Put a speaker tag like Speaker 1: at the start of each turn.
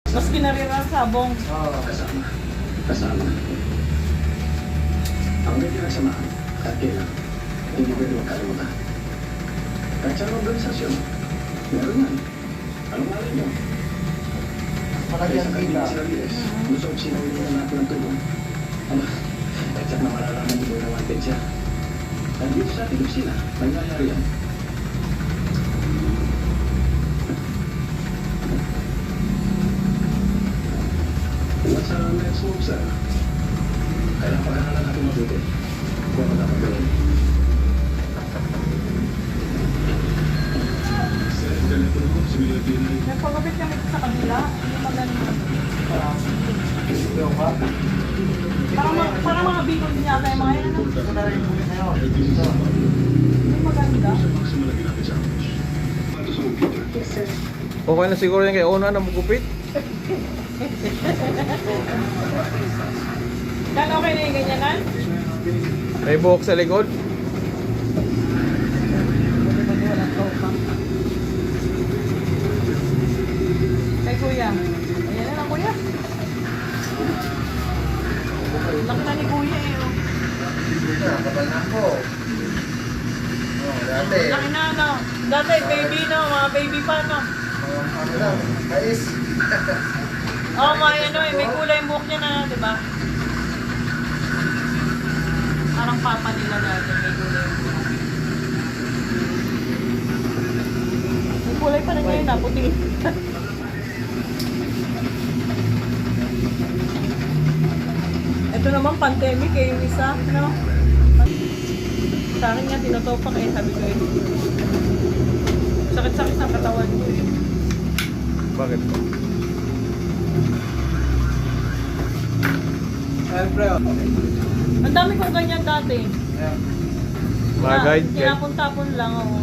Speaker 1: Mas kinarira ang sabong.
Speaker 2: Oo.
Speaker 3: Kasama. Kasama. Ang may pinagsamahan at kailan, hindi pwede magkalimutan. Kahit sa organisasyon, meron yan. Anong malay nyo?
Speaker 2: Malaki
Speaker 3: Kaya
Speaker 2: ang
Speaker 3: sa
Speaker 2: kita.
Speaker 3: kaibigan sila Riles, gusto ko sinawin natin ng tulong. Ano? Kahit saan na malalaman nyo na wanted siya. At dito sa ating opisina, nangyayari yan. What's our next move, sir? Kailangan pag-aralan natin mabuti. Kung ano dapat gawin. Sa telepono ko, si Milo Pinay.
Speaker 1: Nagpagapit kami sa kabila. Hindi maganda.
Speaker 2: Ito ba?
Speaker 1: Parang mga bikon din yata yung mga yan. Ano?
Speaker 2: Ito na rin muli sa'yo.
Speaker 3: Ito.
Speaker 1: Hindi maganda.
Speaker 3: Sa maximum lagi natin sa ambush. Pato sa computer.
Speaker 1: Yes, sir.
Speaker 4: Okay na siguro yan kay Ono na magupit.
Speaker 1: Yan, okay na yung ganyanan?
Speaker 4: May buhok sa likod.
Speaker 1: Kay kuya. Ayan na lang kuya. Laki na ni kuya eh. Oh.
Speaker 2: Kapal na ako. Dati.
Speaker 1: Laki na no. Dati baby no, mga baby pa no.
Speaker 2: Ano lang, mais.
Speaker 1: Oh, may ano eh, may kulay yung buhok niya na, di ba? Parang papa nila dati, may kulay yung buhok. May kulay pa rin ngayon na, puti. Ito naman, pandemic eh, yung isa, no? Sa akin nga, tinotopak eh, sabi ko eh. Sakit-sakit ng katawan ko eh.
Speaker 4: Bakit?
Speaker 2: Siyempre,
Speaker 1: Ang dami kong ganyan dati.
Speaker 4: Mga guide.
Speaker 1: Tinapon-tapon lang ako.